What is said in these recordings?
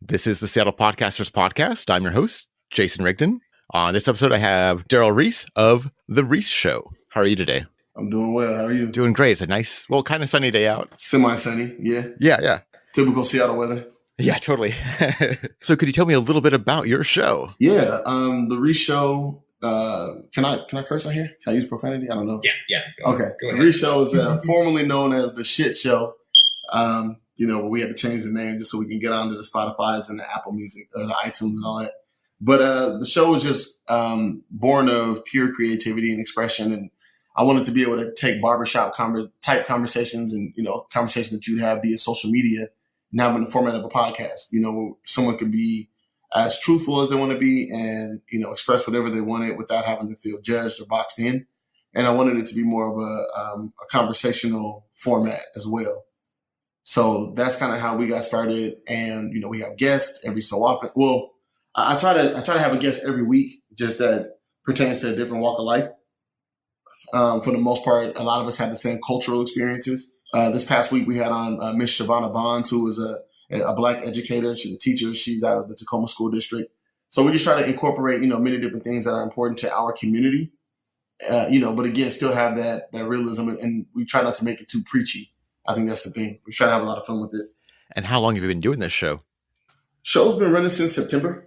This is the Seattle Podcasters Podcast. I'm your host, Jason Rigdon. On this episode, I have Darryl Reese of The Reese Show. How are you today? I'm doing well. How are you? Doing great. It's a nice, kind of sunny day out. Semi-sunny, yeah. Yeah. Typical Seattle weather. Yeah, totally. So could you tell me a little bit about your show? Yeah, The Reese Show. Can I curse on here? Can I use profanity? I don't know. Yeah. Okay. The Reese Show is formerly known as The Shit Show. We had to change the name just so we can get onto the Spotify's and the Apple Music, the iTunes and all that. But the show was just born of pure creativity and expression. And I wanted to be able to take barbershop type conversations and, conversations that you'd have via social media and have in the format of a podcast. Someone could be as truthful as they want to be and, express whatever they wanted without having to feel judged or boxed in. And I wanted it to be more of a conversational format as well. So that's kind of how we got started. And, we have guests every so often. Well, I try to have a guest every week, just that pertains to a different walk of life. For the most part, a lot of us have the same cultural experiences. This past week, we had on Miss Shavonna Bonds, who is a Black educator. She's a teacher. She's out of the Tacoma School District. So we just try to incorporate, many different things that are important to our community, but again, still have that realism. And we try not to make it too preachy. I think that's the thing. We try to have a lot of fun with it. And how long have you been doing this show? Show's been running since September.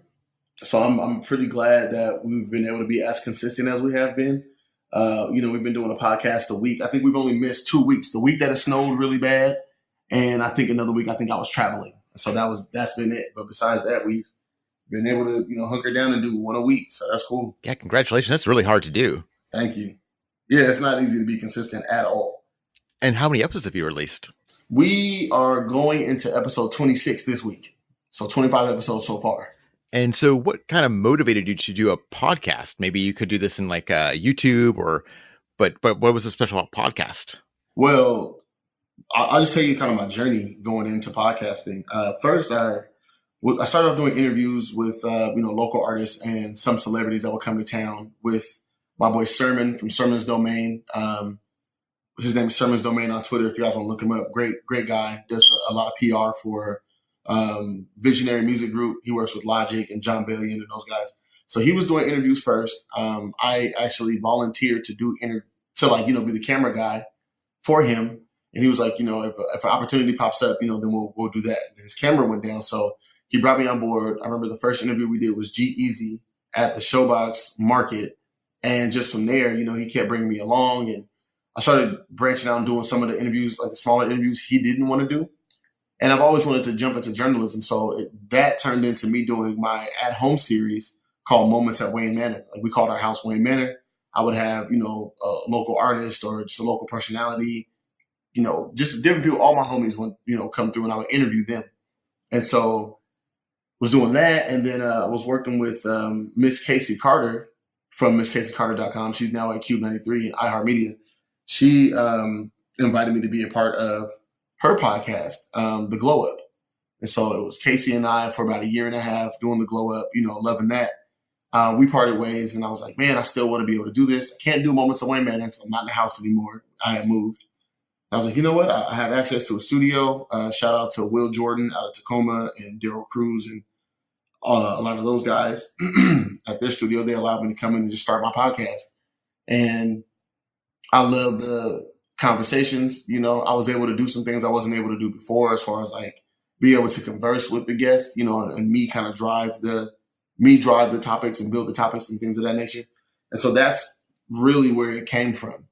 So I'm pretty glad that we've been able to be as consistent as we have been. We've been doing a podcast a week. I think we've only missed 2 weeks. The week that it snowed really bad. And I think another week, I was traveling. So that's been it. But besides that, we've been able to, hunker down and do one a week. So that's cool. Yeah, congratulations. That's really hard to do. Thank you. Yeah, it's not easy to be consistent at all. And how many episodes have you released? We are going into episode 26 this week. So 25 episodes so far. And so what kind of motivated you to do a podcast? Maybe you could do this in like YouTube but what was so special about podcast? Well, I'll just tell you kind of my journey going into podcasting. First, I started off doing interviews with, local artists and some celebrities that would come to town with my boy Sermon from Sermon's Domain. His name is Sermon's Domain on Twitter. If you guys want to look him up, great guy. Does a lot of PR for Visionary Music Group. He works with Logic and John Bellion and those guys. So he was doing interviews first. I actually volunteered to be the camera guy for him. And he was like, if an opportunity pops up, then we'll do that. And his camera went down. So he brought me on board. I remember the first interview we did was G-Eazy at the Showbox Market. And just from there, he kept bringing me along. And I started branching out and doing some of the interviews, like the smaller interviews he didn't want to do. And I've always wanted to jump into journalism. So that turned into me doing my at-home series called Moments at Wayne Manor. Like we called our house Wayne Manor. I would have, a local artist or just a local personality, just different people. All my homies would, come through and I would interview them. And so was doing that. And then I was working with Miss Casey Carter from MissCaseyCarter.com. She's now at Cube 93 and iHeartMedia. She invited me to be a part of her podcast, The Glow Up. And so it was Casey and I for about a year and a half doing The Glow Up, loving that. We parted ways and I was like, man, I still want to be able to do this. I can't do Moments of Wayne Manor because I'm not in the house anymore. I had moved. I was like, you know what? I have access to a studio. Shout out to Will Jordan out of Tacoma and Darryl Cruz and a lot of those guys at their studio. They allowed me to come in and just start my podcast. And I love the conversations. I was able to do some things I wasn't able to do before, as far as like be able to converse with the guests, and me kind of drive the topics and build the topics and things of that nature. And so that's really where it came from.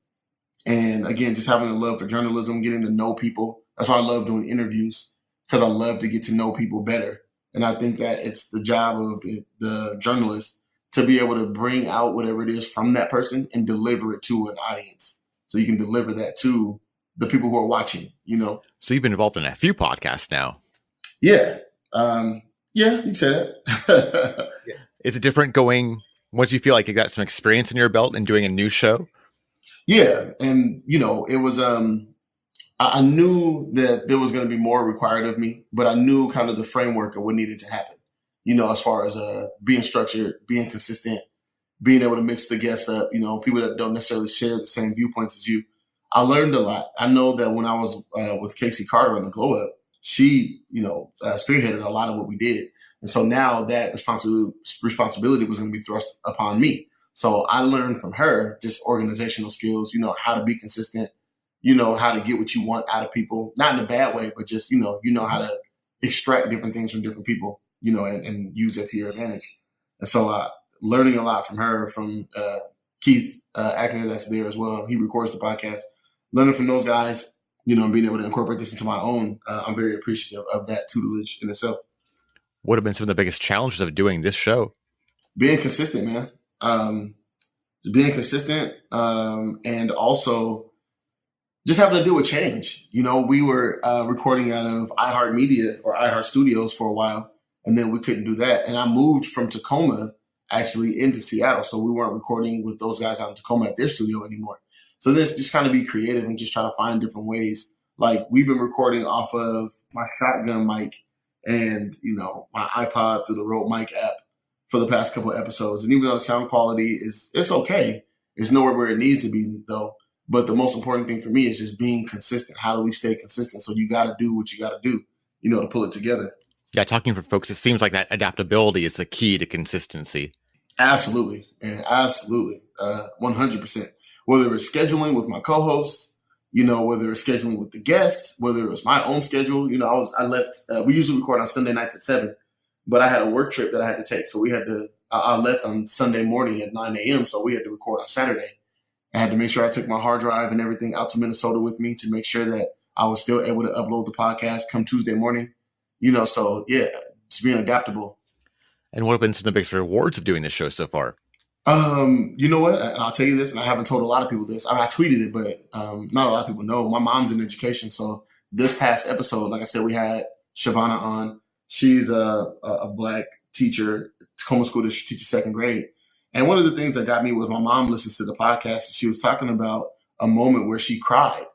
And again, just having a love for journalism, getting to know people. That's why I love doing interviews, because I love to get to know people better. And I think that it's the job of the journalist to be able to bring out whatever it is from that person and deliver it to an audience. So you can deliver that to the people who are watching, So you've been involved in a few podcasts now. Yeah. Yeah, you can say that. Yeah. Is it different going once you feel like you got some experience in your belt and doing a new show? Yeah. And, it was, I knew that there was going to be more required of me, but I knew kind of the framework of what needed to happen, as far as being structured, being consistent, being able to mix the guests up, people that don't necessarily share the same viewpoints as you. I learned a lot. I know that when I was with Casey Carter on The Glow Up, she, spearheaded a lot of what we did. And so now that responsibility was going to be thrust upon me. So I learned from her just organizational skills, how to be consistent, how to get what you want out of people, not in a bad way, but just, how to extract different things from different people, and use that to your advantage. And so learning a lot from her, from Keith Ackner that's there as well. He records the podcast. Learning from those guys, and being able to incorporate this into my own, I'm very appreciative of that tutelage in itself. What have been some of the biggest challenges of doing this show? Being consistent, man. Being consistent, and also just having to deal with change. We were recording out of iHeartMedia or iHeart Studios for a while, and then we couldn't do that. And I moved from Tacoma actually into Seattle, so we weren't recording with those guys out in Tacoma at their studio anymore. So there's just kind of be creative and just try to find different ways. Like we've been recording off of my shotgun mic and, my iPod through the Rode Mic app for the past couple of episodes. And even though the sound quality it's okay, it's nowhere where it needs to be though. But the most important thing for me is just being consistent. How do we stay consistent? So you got to do what you got to do, to pull it together. Yeah, talking for folks, it seems like that adaptability is the key to consistency. Absolutely. And absolutely. 100%. Whether it's scheduling with my co-hosts, whether it's scheduling with the guests, whether it was my own schedule, I left, we usually record on Sunday nights at 7, but I had a work trip that I had to take. So I left on Sunday morning at 9 a.m. So we had to record on Saturday. I had to make sure I took my hard drive and everything out to Minnesota with me to make sure that I was still able to upload the podcast come Tuesday morning, so yeah, just being adaptable. And what have been some of the biggest rewards of doing this show so far? You know what? And I'll tell you this, and I haven't told a lot of people this. I tweeted it, but not a lot of people know. My mom's in education, so this past episode, like I said, we had Shavana on. She's a Black teacher, Tacoma School District teacher, second grade. And one of the things that got me was my mom listens to the podcast, and she was talking about a moment where she cried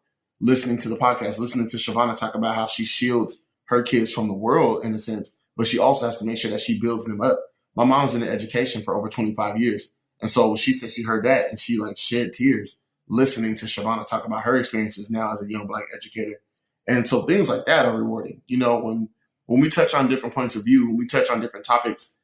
listening to the podcast, listening to Shavana talk about how she shields her kids from the world in a sense, but she also has to make sure that she builds them up. My mom's been in education for over 25 years. And so she said she heard that and she shed tears listening to Shavana talk about her experiences now as a young Black educator. And so things like that are rewarding. When we touch on different points of view, when we touch on different topics,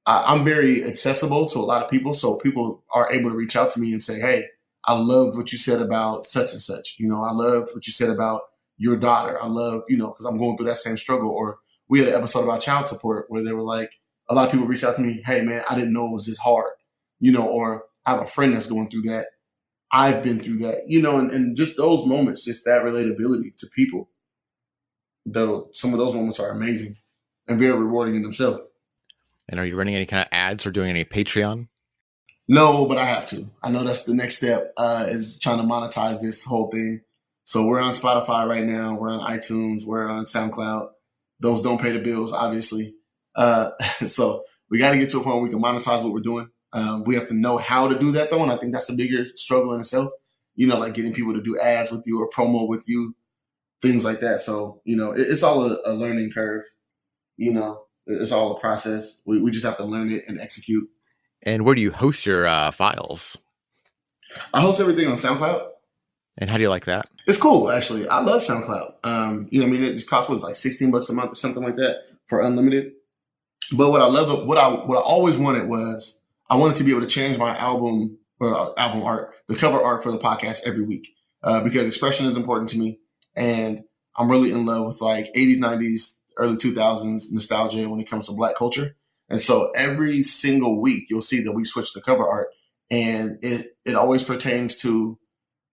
I'm very accessible to a lot of people. So people are able to reach out to me and say, hey, I love what you said about such and such. I love what you said about your daughter. I love, because I'm going through that same struggle. Or we had an episode about child support where they were like, a lot of people reached out to me, hey, man, I didn't know it was this hard, or I have a friend that's going through that. I've been through that, and just those moments, just that relatability to people, though some of those moments are amazing and very rewarding in themselves. And are you running any kind of ads or doing any Patreon? No, but I have to. I know that's the next step is trying to monetize this whole thing. So we're on Spotify right now. We're on iTunes. We're on SoundCloud. Those don't pay the bills, obviously. So we got to get to a point where we can monetize what we're doing. We have to know how to do that, though. And I think that's a bigger struggle in itself, like getting people to do ads with you or promo with you, things like that. So, it's all a learning curve. It's all a process. We just have to learn it and execute. And where do you host your files? I host everything on SoundCloud. And how do you like that? It's cool, actually. I love SoundCloud. It just costs like $16 a month or something like that for unlimited. But what I love, what I always wanted was I wanted to be able to change my album art, the cover art for the podcast every week, because expression is important to me, and I'm really in love with 80s, 90s, early 2000s nostalgia when it comes to Black culture. And so every single week you'll see that we switch the cover art, and it always pertains to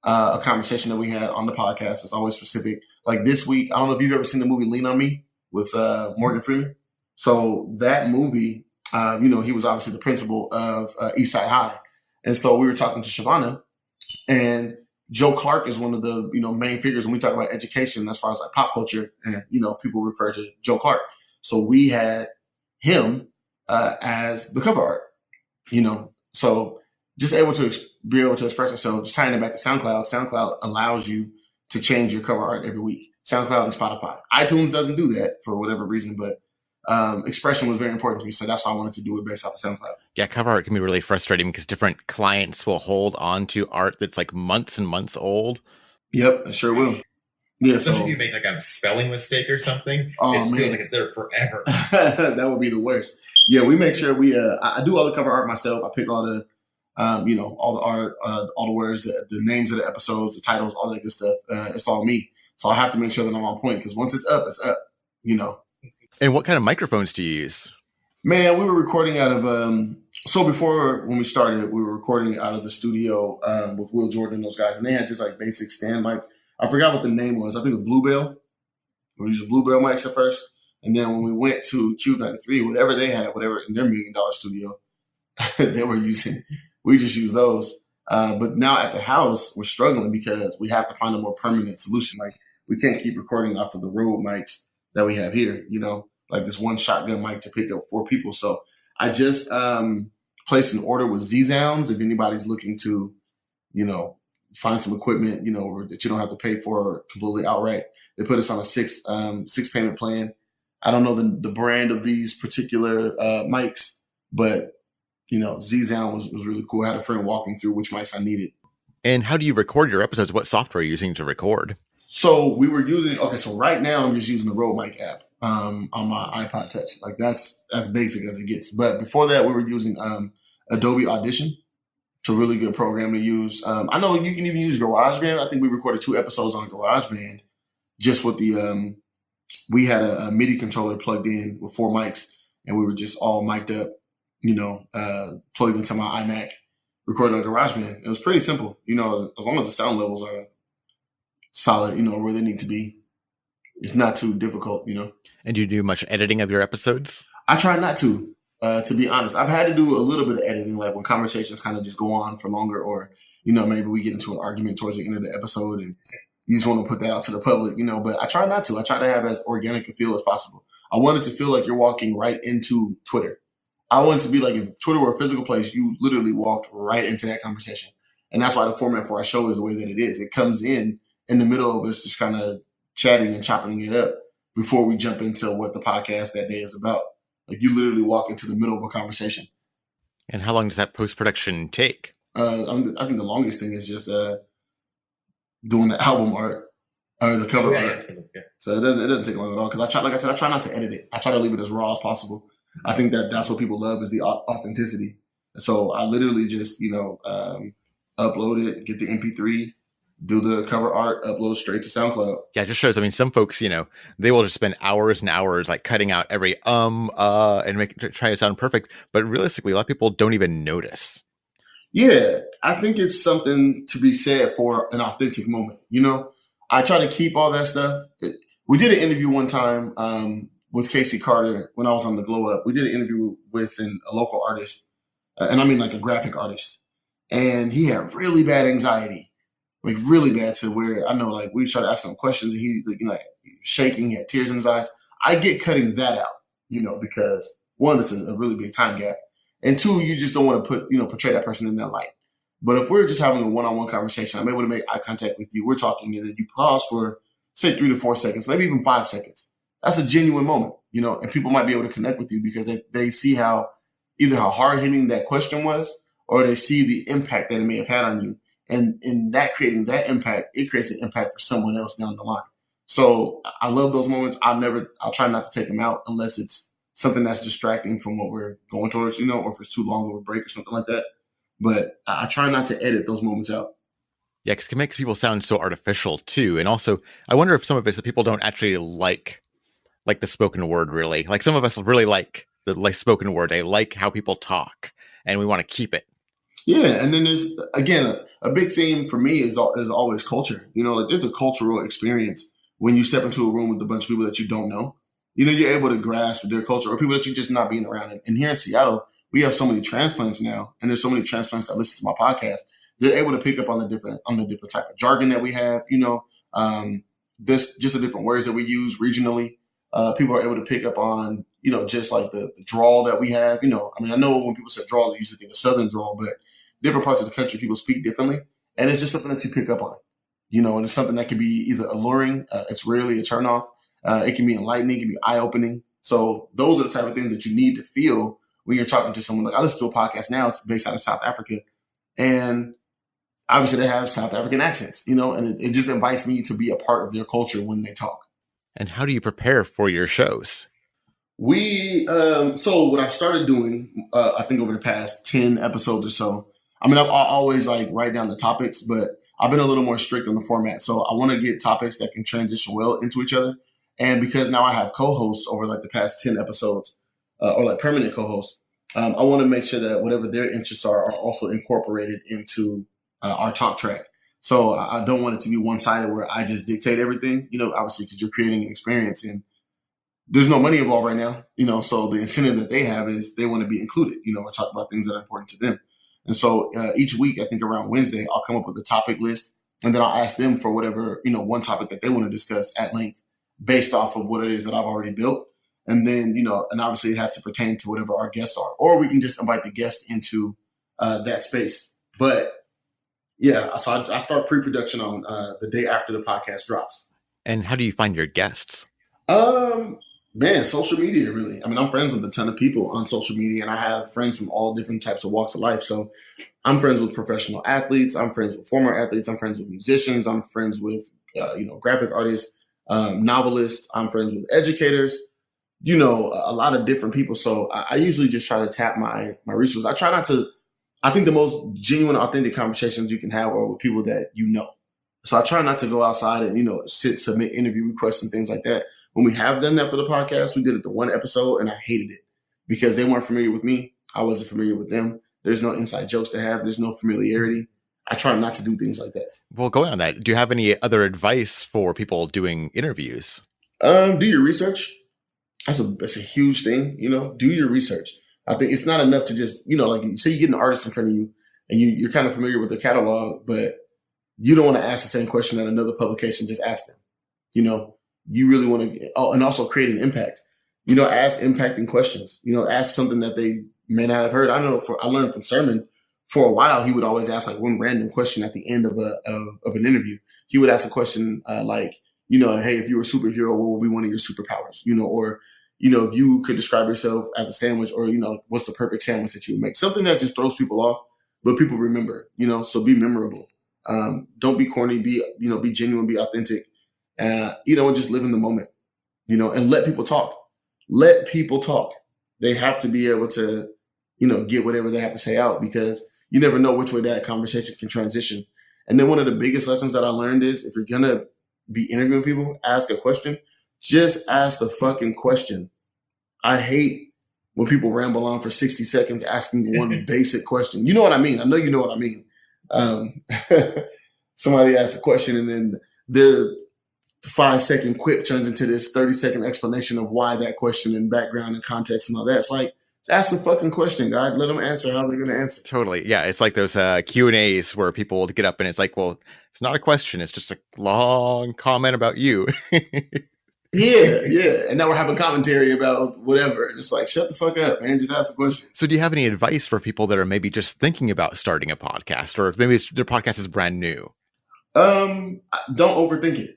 a conversation that we had on the podcast. It's always specific. Like this week, I don't know if you've ever seen the movie Lean on Me with Morgan Freeman. So that movie, he was obviously the principal of East Side High. And so we were talking to Shavana, and Joe Clark is one of the, main figures when we talk about education as far as pop culture, and, people refer to Joe Clark. So we had him as the cover art, so just be able to express ourselves, just tying it back to SoundCloud. SoundCloud allows you to change your cover art every week. SoundCloud and Spotify. iTunes doesn't do that for whatever reason, but expression was very important to me. So that's why I wanted to do it based off of SoundCloud. Yeah, cover art can be really frustrating because different clients will hold on to art that's months and months old. Yep, I sure will. Yeah, Especially if so you make like a spelling mistake or something, it oh just feels man, like it's there forever. that would be the worst. Yeah, we make sure we. I do all the cover art myself. I pick all the, all the art, all the words, the names of the episodes, the titles, all that good stuff. It's all me. So I have to make sure that I'm on point because once it's up, it's up. You know, And what kind of microphones do you use? man, we were recording out of. So before when we started, we were recording out of the studio with Will Jordan and those guys, and they had just like basic stand mics. I forgot what the name was. I think it was Bluebell. We used Bluebell mics at first. And then when we went to Cube 93, whatever they had, whatever in their $1 million studio they were using, we just use those. But now at the house, we're struggling because we have to find a more permanent solution. Like we can't keep recording off of the Rode mics that we have here, like this one shotgun mic to pick up 4 people. So I just placed an order with Z-Sounds if anybody's looking to, find some equipment, that you don't have to pay for completely outright. They put us on a six payment plan. I don't know the brand of these particular mics, but Z-Sound was really cool. I had a friend walk me through which mics I needed. And how do you record your episodes? What software are you using to record? So we were using so right now I'm just using the Rode mic app on my iPod Touch. Like that's basic as it gets. But before that, we were using Adobe Audition. It's a really good program to use. I know you can even use GarageBand. I think we recorded 2 episodes on GarageBand just with the we had a MIDI controller plugged in with 4 mics, and we were just all mic'd up, plugged into my iMac, recording on GarageBand. It was pretty simple, as long as the sound levels are solid, where they need to be. It's not too difficult, And do you do much editing of your episodes? I try not to be honest. I've had to do a little bit of editing, like when conversations kind of just go on for longer, or, maybe we get into an argument towards the end of the episode and you just want to put that out to the public, but I try not to. I try to have as organic a feel as possible. I want it to feel like you're walking right into Twitter. I want it to be like if Twitter were a physical place, you literally walked right into that conversation. And that's why the format for our show is the way that it is. It comes in the middle of us just kind of chatting and chopping it up before we jump into what the podcast that day is about. Like you literally walk into the middle of a conversation. And how long does that post-production take? I think the longest thing is just doing the album art or the cover art. Yeah. So it doesn't take long at all because I try not to edit it. I try to leave it as raw as possible. I think that's what people love is the authenticity. So I literally just upload it, get the MP3, do the cover art, upload straight to SoundCloud. Yeah, it just shows. I mean, some folks, they will just spend hours and hours like cutting out every and try to sound perfect. But realistically, a lot of people don't even notice. Yeah, I think it's something to be said for an authentic moment. I try to keep all that stuff. We did an interview one time with Casey Carter when I was on the Glow Up. We did an interview with a local artist, and I mean like a graphic artist. And he had really bad anxiety, like really bad to where I know like we started asking him questions and he shaking, he had tears in his eyes. I get cutting that out, because 1, it's a really big time gap. And 2, you just don't want to portray that person in that light. But if we're just having a one-on-one conversation, I'm able to make eye contact with you. We're talking, and then you pause for, say, 3 to 4 seconds, maybe even 5 seconds. That's a genuine moment, and people might be able to connect with you because they see how hard-hitting that question was, or they see the impact that it may have had on you. And in that creating that impact, it creates an impact for someone else down the line. So I love those moments. I'll try not to take them out unless it's something that's distracting from what we're going towards, or if it's too long of a break or something like that. But I try not to edit those moments out. Yeah, because it makes people sound so artificial too. And also, I wonder if some of it's that people don't actually like the spoken word really. Like some of us really like the spoken word. They like how people talk, and we want to keep it. Yeah, and then there's again a big theme for me is always culture. Like there's a cultural experience when you step into a room with a bunch of people that you don't know. You're able to grasp their culture or people that you're just not being around. And here in Seattle, we have so many transplants now, and there's so many transplants that listen to my podcast. They're able to pick up on the different type of jargon that we have. This just the different words that we use regionally. People are able to pick up on just like the drawl that we have. I know when people say drawl, they usually think of Southern drawl, but different parts of the country people speak differently, and it's just something that you pick up on. And it's something that can be either alluring. It's rarely a turnoff. It can be enlightening, it can be eye-opening. So those are the type of things that you need to feel when you're talking to someone. Like I listen to a podcast now, it's based out of South Africa. And obviously they have South African accents, and it just invites me to be a part of their culture when they talk. And how do you prepare for your shows? So what I've started doing, I think over the past 10 episodes or so, I mean, I always like write down the topics, but I've been a little more strict on the format. So I want to get topics that can transition well into each other. And because now I have co-hosts over like the past 10 episodes, or like permanent co-hosts, I want to make sure that whatever their interests are also incorporated into our talk track. So I don't want it to be one-sided where I just dictate everything, obviously because you're creating an experience and there's no money involved right now, so the incentive that they have is they want to be included, or talk about things that are important to them. And so each week, I think around Wednesday, I'll come up with a topic list and then I'll ask them for whatever, one topic that they want to discuss at length based off of what it is that I've already built. And then, and obviously it has to pertain to whatever our guests are, or we can just invite the guest into that space. But yeah, so I start pre-production on the day after the podcast drops. And how do you find your guests? Man, social media, really. I mean, I'm friends with a ton of people on social media, and I have friends from all different types of walks of life. So I'm friends with professional athletes. I'm friends with former athletes. I'm friends with musicians. I'm friends with, graphic artists, novelists. I'm friends with educators, a lot of different people. So I usually just try to tap my resources. I try not to, I think the most genuine, authentic conversations you can have are with people that you know. So I try not to go outside and, submit interview requests and things like that. When we have done that for the podcast, we did it the one episode and I hated it because they weren't familiar with me. I wasn't familiar with them. There's no inside jokes to have. There's no familiarity. I try not to do things like that. Well, going on that, do you have any other advice for people doing interviews? Do your research. That's a huge thing, do your research. I think it's not enough to just, like say you get an artist in front of you and you're kind of familiar with their catalog, but you don't want to ask the same question that another publication just asked them. You really want to, and also create an impact. Ask impacting questions. Ask something that they may not have heard. I know I learned from Sermon for a while. He would always ask like one random question at the end of an interview. He would ask a question like, hey, if you were a superhero, what would be one of your superpowers? Or if you could describe yourself as a sandwich, or what's the perfect sandwich that you would make? Something that just throws people off, but people remember. So be memorable. Don't be corny. Be genuine. Be authentic. And just live in the moment, and let people talk. Let people talk. They have to be able to, get whatever they have to say out because you never know which way that conversation can transition. And then one of the biggest lessons that I learned is if you're going to be interviewing people, ask a question, just ask the fucking question. I hate when people ramble on for 60 seconds asking one basic question. You know what I mean? I know you know what I mean. Somebody asks a question and then the 5-second quip turns into this 30-second explanation of why that question and background and context and all that. It's like, ask the fucking question, God. Let them answer how they're going to answer. Totally. Yeah. It's like those Q&As where people get up and it's like, well, it's not a question. It's just a long comment about you. Yeah. And now we're having commentary about whatever. And it's like, shut the fuck up, man. Just ask the question. So do you have any advice for people that are maybe just thinking about starting a podcast, or maybe their podcast is brand new? Don't overthink it.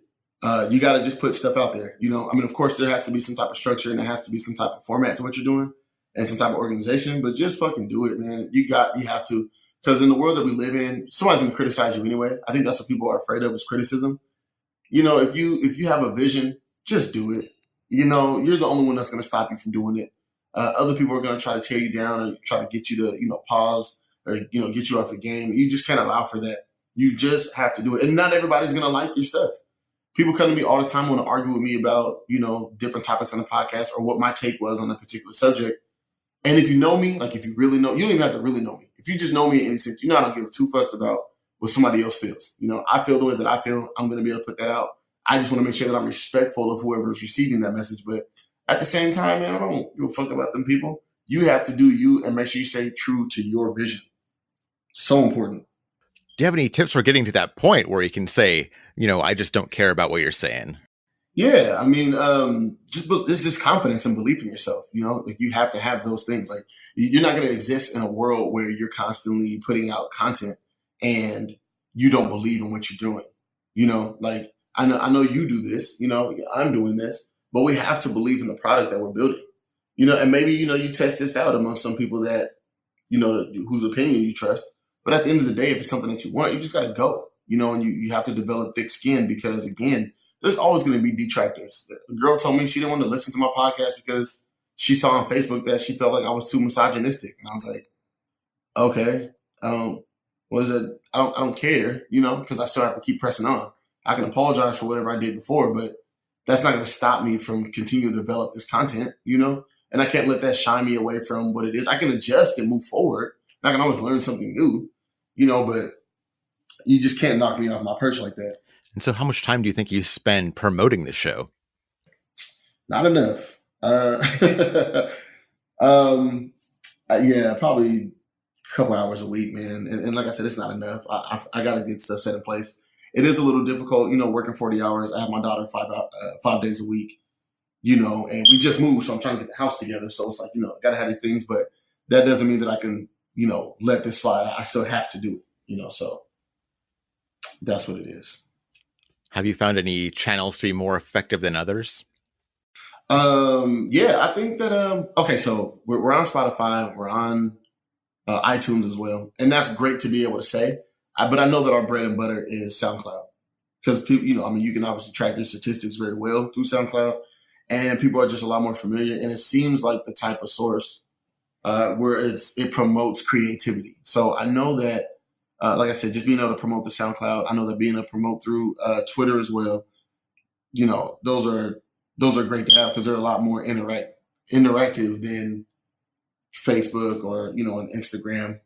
You got to just put stuff out there. Of course, there has to be some type of structure and there has to be some type of format to what you're doing and some type of organization, but just fucking do it, man. You have to, because in the world that we live in, somebody's going to criticize you anyway. I think that's what people are afraid of is criticism. If you have a vision, just do it. You're the only one that's going to stop you from doing it. Other people are going to try to tear you down and try to get you to, pause or, get you off your game. You just can't allow for that. You just have to do it. And not everybody's going to like your stuff. People come to me all the time, want to argue with me about, different topics on the podcast or what my take was on a particular subject. And if you know me, like if you really know, you don't even have to really know me. If you just know me in any sense, I don't give two fucks about what somebody else feels. I feel the way that I feel. I'm going to be able to put that out. I just want to make sure that I'm respectful of whoever is receiving that message. But at the same time, man, I don't give a fuck about them people. You have to do you and make sure you stay true to your vision. So important. Do you have any tips for getting to that point where you can say, I just don't care about what you're saying? Yeah. This is confidence and belief in yourself. Like you have to have those things. Like you're not going to exist in a world where you're constantly putting out content and you don't believe in what you're doing. Like I know you do this, I'm doing this, but we have to believe in the product that we're building, and maybe, you test this out among some people that, whose opinion you trust. But at the end of the day, if it's something that you want, you just got to go, and you have to develop thick skin because, again, there's always going to be detractors. A girl told me she didn't want to listen to my podcast because she saw on Facebook that she felt like I was too misogynistic. And I was like, okay, I don't, what is it? I don't care, because I still have to keep pressing on. I can apologize for whatever I did before, but that's not going to stop me from continuing to develop this content, and I can't let that shine me away from what it is. I can adjust and move forward. And I can always learn something new, but you just can't knock me off my perch like that. And so how much time do you think you spend promoting the show? Not enough. Yeah, probably a couple hours a week, man. And like I said, it's not enough. I got to get stuff set in place. It is a little difficult, working 40 hours. I have my daughter 5 days a week, and we just moved. So I'm trying to get the house together. So it's like, I got to have these things, but that doesn't mean that I can, let this slide. I still have to do it, so that's what it is. Have you found any channels to be more effective than others? Yeah, I think that, okay, so we're on Spotify, we're on iTunes as well. And that's great to be able to say. But I know that our bread and butter is SoundCloud because people, you can obviously track your statistics very well through SoundCloud, and people are just a lot more familiar. And it seems like the type of source where it promotes creativity. So I know that, like I said, just being able to promote the SoundCloud, I know that being able to promote through Twitter as well, those are great to have because they're a lot more interactive than Facebook or, on Instagram.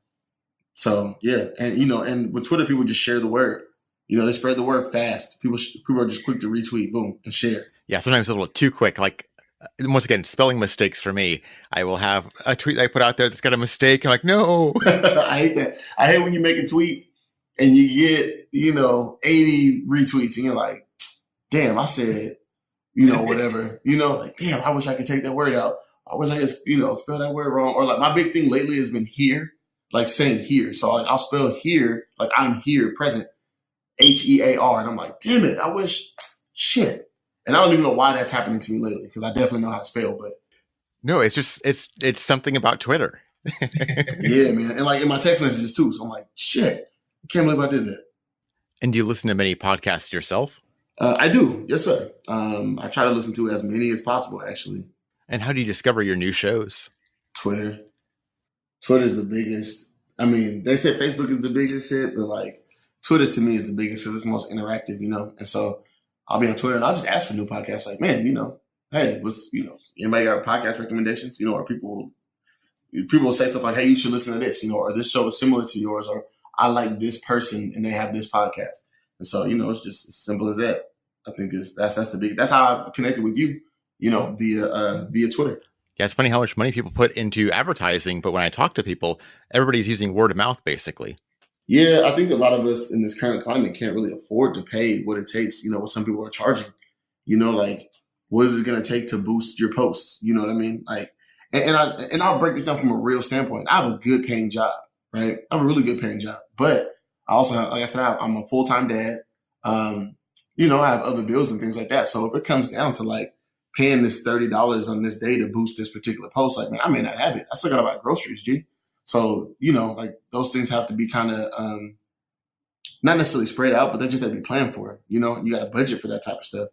So yeah. And, and with Twitter, people just share the word, they spread the word fast. People are just quick to retweet, boom, and share. Yeah. Sometimes a little too quick. Like once again, spelling mistakes for me. I will have a tweet that I put out there that's got a mistake. And I'm like, no. I hate that. I hate when you make a tweet and you get, 80 retweets and you're like, damn, I said, whatever, like, damn, I wish I could take that word out. I wish I could, spell that word wrong. Or like my big thing lately has been here, like saying here. So like I'll spell here, like I'm here, present, HEAR. And I'm like, damn it, I wish, shit. And I don't even know why that's happening to me lately because I definitely know how to spell, but. No, it's just, it's something about Twitter. Yeah, man. And like in my text messages too. So I'm like, shit, I can't believe I did that. And do you listen to many podcasts yourself? I do. Yes, sir. I try to listen to as many as possible, actually. And how do you discover your new shows? Twitter. Twitter's the biggest. I mean, they say Facebook is the biggest shit, but like Twitter to me is the biggest because it's the most interactive, And so I'll be on Twitter and I'll just ask for new podcasts. Like, man, hey, anybody got podcast recommendations? Or people will say stuff like, hey, you should listen to this, or this show is similar to yours, or I like this person and they have this podcast. And so, it's just as simple as that. I think that's how I connected with you, via Twitter. Yeah, it's funny how much money people put into advertising, but when I talk to people, everybody's using word of mouth, basically. Yeah, I think a lot of us in this current climate can't really afford to pay what it takes, what some people are charging. Like, what is it going to take to boost your posts? You know what I mean? Like, and I'll break this down from a real standpoint. I have a good paying job, right? I have a really good paying job, but I also have, like I said, I'm a full-time dad. I have other bills and things like that. So if it comes down to like paying this $30 on this day to boost this particular post, like, man, I may not have it. I still got to buy groceries, G. So, like those things have to be kind of not necessarily spread out, but they just have to be planned for. You got to budget for that type of stuff.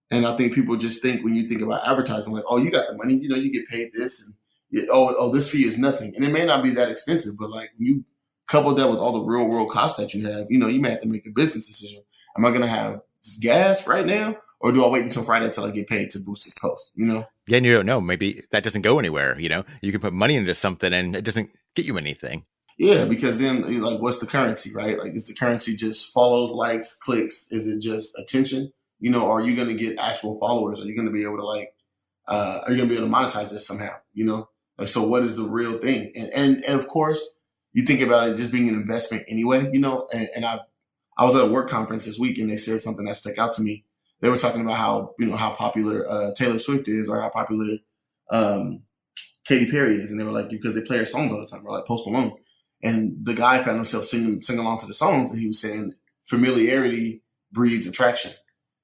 And I think people just think when you think about advertising, like, oh, you got the money, you get paid this, and this fee is nothing. And it may not be that expensive, but like when you couple that with all the real world costs that you have, you may have to make a business decision. Am I going to have gas right now? Or do I wait until Friday until I get paid to boost this post, Yeah, and you don't know. Maybe that doesn't go anywhere, You can put money into something and it doesn't get you anything. Yeah, because then, like, what's the currency, right? Like, is the currency just follows, likes, clicks? Is it just attention? Are you going to get actual followers? Are you going to be able to, are you going to be able to monetize this somehow, Like, so what is the real thing? And of course, you think about it just being an investment anyway, and I was at a work conference this week and they said something that stuck out to me. They were talking about how, how popular Taylor Swift is or how popular Katy Perry is. And they were like, because they play her songs all the time, or like Post Malone. And the guy found himself singing along to the songs. And he was saying familiarity breeds attraction.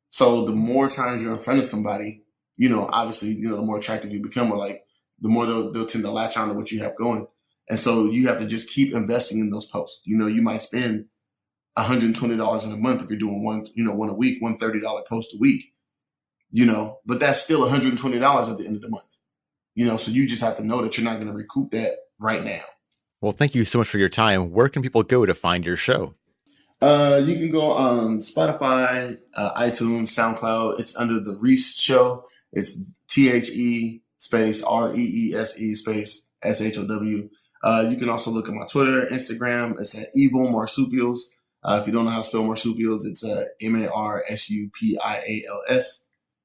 So the more times you're in front of somebody, obviously, the more attractive you become, or like the more they'll tend to latch on to what you have going. And so you have to just keep investing in those posts. You know, you might spend $120 in a month if you're doing one a week, $130 post a week, you know, but that's still $120 at the end of the month, you know, so you just have to know that you're not going to recoup that right now. Well, thank you so much for your time. Where can people go to find your show? You can go on Spotify, iTunes, SoundCloud. It's under the Reese Show. It's THE space REESE space SHOW. You can also look at my Twitter, Instagram. It's at Evil Marsupials. If you don't know how to spell marsupials, it's MARSUPIALS.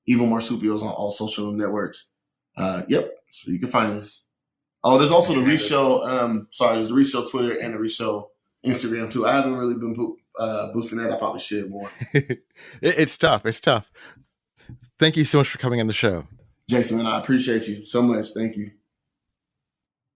Evil Marsupials on all social networks. Yep, so you can find us. Oh, there's also the Reese Show. There's the Reese Show Twitter and the Reese Show Instagram too. I haven't really been boosting that. I probably should more. It's tough. It's tough. Thank you so much for coming on the show. Jason, man, I appreciate you so much. Thank you.